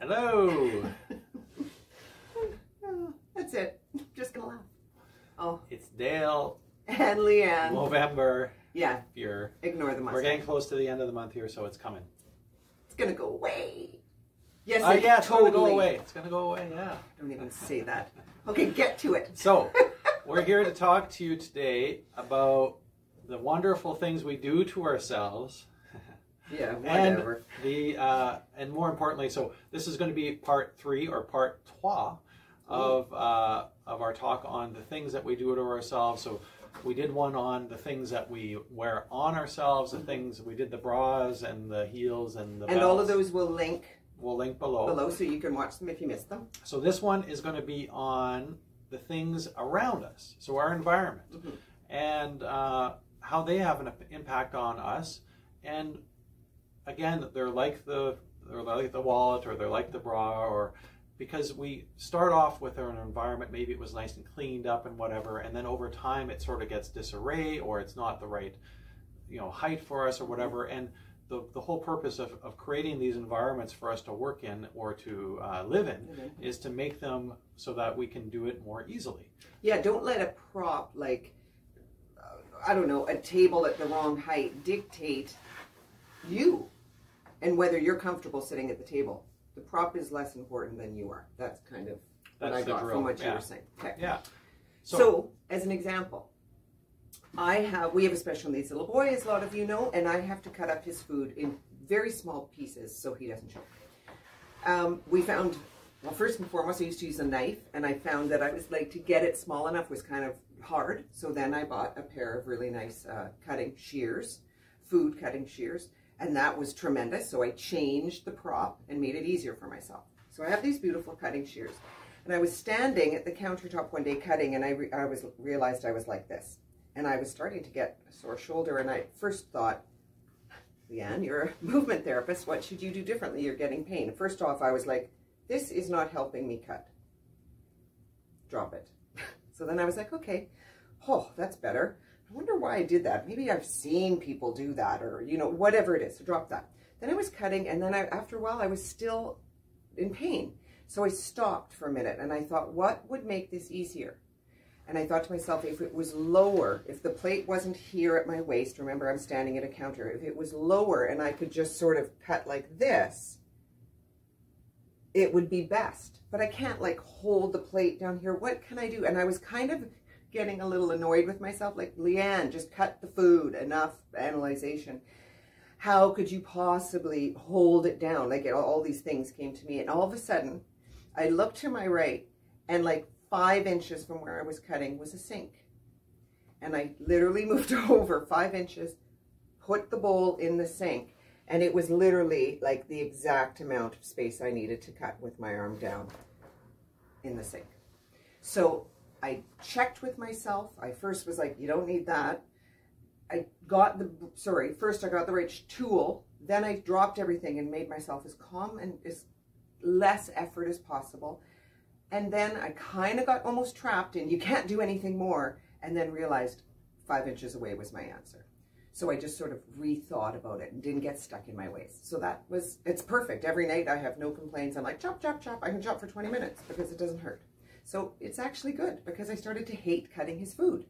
Hello. That's it. Just gonna laugh. Oh. It's Dale. And Leanne. November. Yeah. You're. Ignore the mustache. We're getting close to the end of the month here, so it's coming. It's gonna go away. Yes, yeah, it's totally. gonna go away. It's gonna go away. Yeah. Don't even say that. Okay, get to it. So, we're here to talk to you today about the wonderful things we do to ourselves. Yeah, whatever. And more importantly, so this is going to be part 3 or part 3 of our talk on the things that we do to ourselves. So we did one on the things that we wear on ourselves, the things we did, the bras and the heels and the belts. And all of those will link. We'll link below. So you can watch them if you missed them. So this one is going to be on the things around us, so our environment, and how they have an impact on us. And again, they're like the wallet, or they're like the bra, or because we start off with an environment, maybe it was nice and cleaned up and whatever, and then over time it sort of gets disarray, or it's not the right, height for us or whatever. And the whole purpose of creating these environments for us to work in or to live in is to make them so that we can do it more easily. Yeah, don't let a prop like, I don't know, a table at the wrong height dictate you and whether you're comfortable sitting at the table. The prop is less important than you are. That's kind of what I got from what you were saying. Okay. Yeah. So, as an example, we have a special needs little boy, as a lot of you know, and I have to cut up his food in very small pieces so he doesn't choke. We found, well, first and foremost, I used to use a knife, and I found that I was like, to get it small enough was kind of hard. So then I bought a pair of really nice food cutting shears, and that was tremendous. So I changed the prop and made it easier for myself. So I have these beautiful cutting shears, and I was standing at the countertop one day cutting, and I realized I was like this. And I was starting to get a sore shoulder, and I first thought, Leanne, you're a movement therapist. What should you do differently? You're getting pain. First off, I was like, this is not helping me cut. Drop it. So then I was like, okay, that's better. I wonder why I did that. Maybe I've seen people do that, or, whatever it is. So drop that. Then I was cutting, and then after a while, I was still in pain. So I stopped for a minute, and I thought, what would make this easier? And I thought to myself, if it was lower, if the plate wasn't here at my waist, remember I'm standing at a counter, if it was lower and I could just sort of cut like this, it would be best. But I can't like hold the plate down here. What can I do? And I was kind of getting a little annoyed with myself, like, Leanne, just cut the food, enough analyzation. How could you possibly hold it down? Like all these things came to me, and all of a sudden I looked to my right, and like 5 inches from where I was cutting was a sink. And I literally moved over 5 inches, put the bowl in the sink, and it was literally like the exact amount of space I needed to cut with my arm down in the sink. So I checked with myself. I first was like, you don't need that. First I got the right tool, then I dropped everything and made myself as calm and as less effort as possible. And then I kind of got almost trapped in, you can't do anything more, and then realized 5 inches away was my answer. So I just sort of rethought about it and didn't get stuck in my ways. So it's perfect. Every night I have no complaints. I'm like, chop, chop, chop. I can chop for 20 minutes because it doesn't hurt. So it's actually good because I started to hate cutting his food.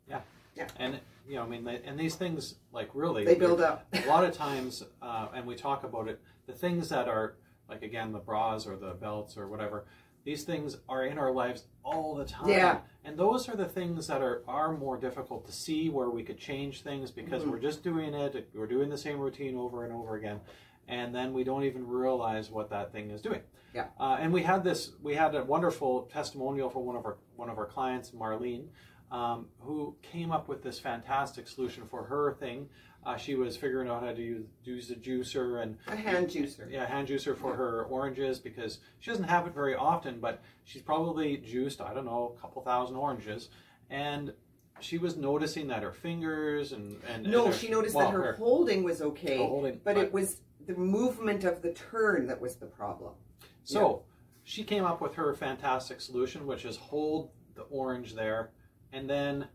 Yeah. Yeah. And, and these things, like, really, they build up. A lot of times, and we talk about it, the things that are, like, again, the bras or the belts or whatever, these things are in our lives all the time. Yeah. And those are the things that are more difficult to see, where we could change things because we're just doing it. We're doing the same routine over and over again. And then we don't even realize what that thing is doing. Yeah. And we had a wonderful testimonial from one of our clients, Marlene, who came up with this fantastic solution for her thing. She was figuring out how to use a juicer and a hand juicer. Yeah, a hand juicer for her oranges, because she doesn't have it very often, but she's probably juiced, I don't know, a couple thousand oranges. And she was noticing that her fingers she noticed that her holding was okay, but it was the movement of the turn that was the problem. So she came up with her fantastic solution, which is hold the orange there and then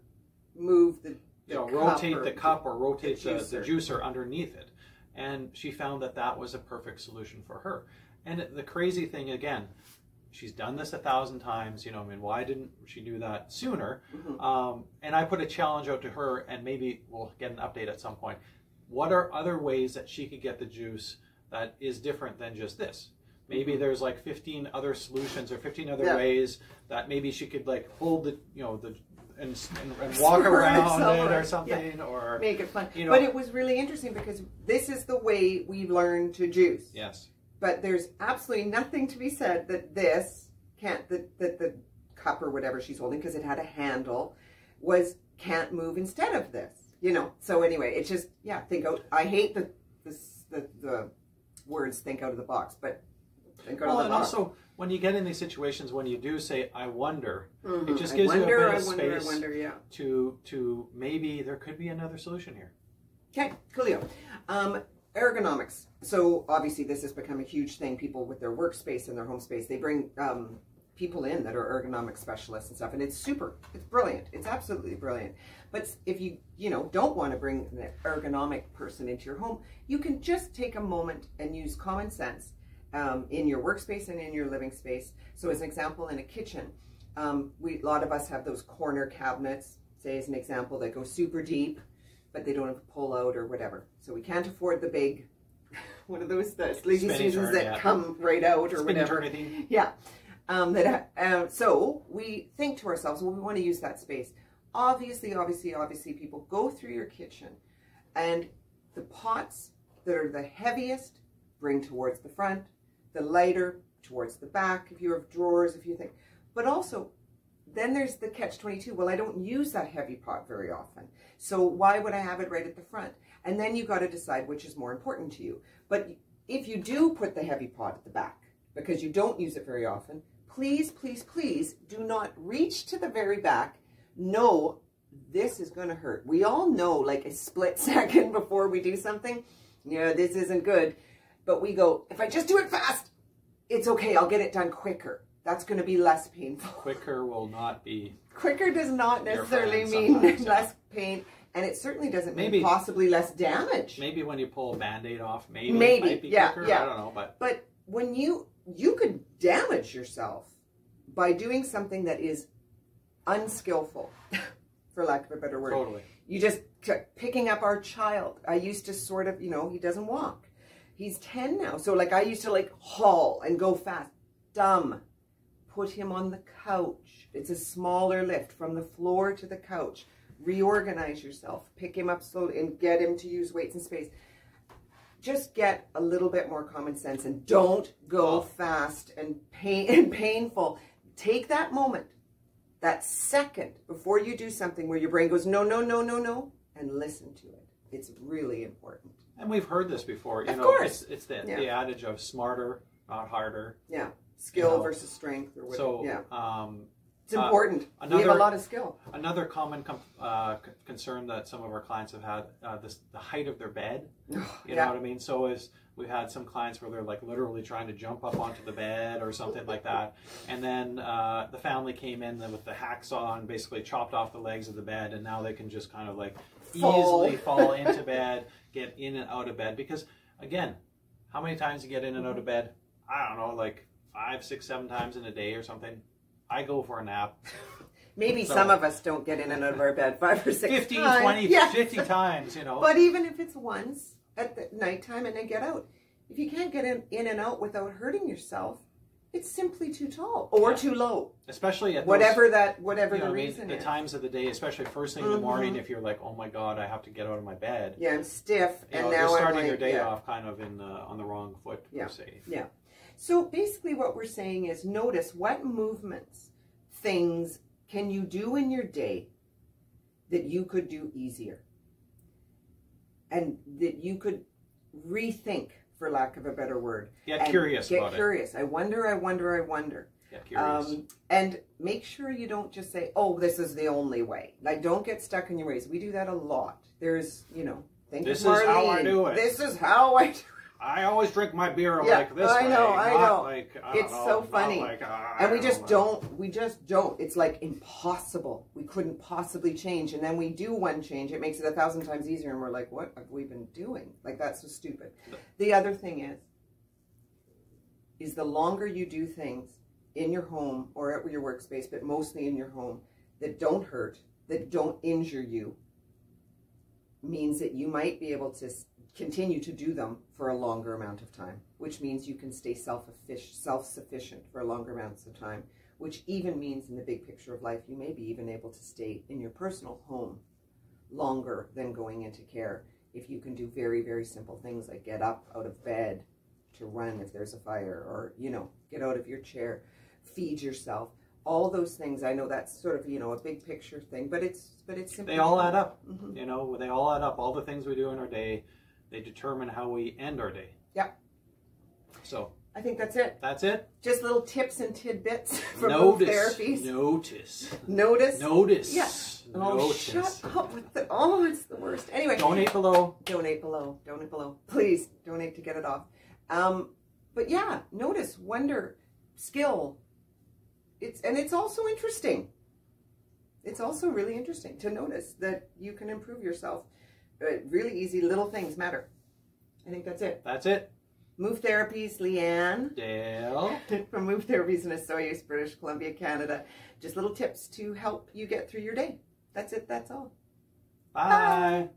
move the rotate the cup or rotate the juicer underneath it. And she found that that was a perfect solution for her. And the crazy thing, again, she's done this 1,000 times, you know, I mean, why didn't she do that sooner? And I put a challenge out to her, and maybe we'll get an update at some point. What are other ways that she could get the juice that is different than just this? Maybe there's like 15 other solutions or 15 other ways that maybe she could like hold the, you know, the and walk around it or something, or make it fun. You know, but it was really interesting because this is the way we learn to juice. Yes. But there's absolutely nothing to be said that this can't, that the cup or whatever she's holding, because it had a handle, can't move instead of this. You know. So anyway, it's just think out. I hate the words "think out of the box," but think out of the box. Also, when you get in these situations, when you do say, I wonder, it just gives you a bit of space to maybe there could be another solution here. Okay, coolio. Ergonomics. So obviously this has become a huge thing. People with their workspace and their home space, they bring people in that are ergonomic specialists and stuff. And it's brilliant. It's absolutely brilliant. But if you don't want to bring an ergonomic person into your home, you can just take a moment and use common sense in your workspace and in your living space. So as an example, in a kitchen, a lot of us have those corner cabinets, say as an example, that go super deep, but they don't have a pull out or whatever. So we can't afford the big, one of those Lazy Susans that come right out or whatever. Yeah. So we think to ourselves, well, we want to use that space. Obviously, people go through your kitchen, and the pots that are the heaviest bring towards the front, the lighter towards the back, if you have drawers, if you think. But also, then there's the catch-22. Well, I don't use that heavy pot very often, so why would I have it right at the front? And then you got to decide which is more important to you. But if you do put the heavy pot at the back, because you don't use it very often, please, please, please do not reach to the very back. No, this is going to hurt. We all know, like a split second before we do something, this isn't good. But we go, if I just do it fast, it's okay. I'll get it done quicker. That's going to be less painful. Quicker will not be. Quicker does not necessarily mean less pain. And it certainly doesn't mean possibly less damage. Maybe when you pull a Band-Aid off, maybe it might be quicker. I don't know. But when you could damage yourself by doing something that is unskillful, for lack of a better word. Totally. You just picking up our child. I used to sort of, he doesn't walk. He's 10 now. So like I used to haul and go fast. Dumb. Put him on the couch. It's a smaller lift from the floor to the couch. Reorganize yourself. Pick him up slowly and get him to use weights and space. Just get a little bit more common sense and don't go fast and painful. Take that moment, that second before you do something where your brain goes, no, no, no, no, no, and listen to it. It's really important. And we've heard this before. Of course. It's the adage of smarter, not harder. Yeah. Skill versus strength or whatever. So, it's important. We have a lot of skill. Another common concern that some of our clients have had, the height of their bed. You know what I mean? So we've had some clients where they're like literally trying to jump up onto the bed or something like that. And then the family came in with the hacksaw and basically chopped off the legs of the bed. And now they can just kind of easily fall into bed, get in and out of bed. Because again, how many times you get in and out of bed? I don't know, 5, 6, 7 times in a day or something. I go for a nap. Maybe some of us don't get in and out of our bed 5 or 6 15, times. 20, 50 times, But even if it's once at the nighttime and then get out, if you can't get in and out without hurting yourself, it's simply too tall or too low. Especially at whatever the reason is. The times of the day, especially first thing in the morning, if you're like, oh my God, I have to get out of my bed. Yeah, I'm stiff. And now you're starting your day off kind of on the wrong foot, per se. Yeah. So basically what we're saying is notice what movements, things can you do in your day that you could do easier and that you could rethink, for lack of a better word. Get curious about it. Get curious. I wonder. Get curious. And make sure you don't just say, oh, this is the only way. Don't get stuck in your ways. We do that a lot. There's, think this of Marlene. Is how I do it. This is how I do it. I always drink my beer Yeah, like this I way. know, I not know. Like, It's so funny. Like, and we just don't. It's like impossible. We couldn't possibly change. And then we do one change. It makes it 1,000 times easier. And we're like, what have we been doing? Like, that's so stupid. The other thing is the longer you do things in your home or at your workspace, but mostly in your home, that don't hurt, that don't injure you, means that you might be able to continue to do them for a longer amount of time, which means you can stay self-sufficient for longer amounts of time, which even means in the big picture of life, you may be even able to stay in your personal home longer than going into care if you can do very, very simple things like get up out of bed to run if there's a fire, or, you know, get out of your chair, feed yourself. All those things, I know that's sort of, you know, a big picture thing, but it's simple. They all add up. You know, they all add up. All the things we do in our day, they determine how we end our day. Yeah. So I think that's it. That's it. Just little tips and tidbits from both therapies. Notice. Yeah. Oh, shut up with the. Oh, it's the worst. Anyway. Donate below. Donate below. Donate below. Please donate to get it off. But yeah, notice, wonder, skill. It's also interesting. It's also really interesting to notice that you can improve yourself. Really easy little things matter. I think that's it. That's it. Move Therapies, Leanne. Dale. From Move Therapies in Osoyoos, British Columbia, Canada. Just little tips to help you get through your day. That's it. That's all. Bye. Bye.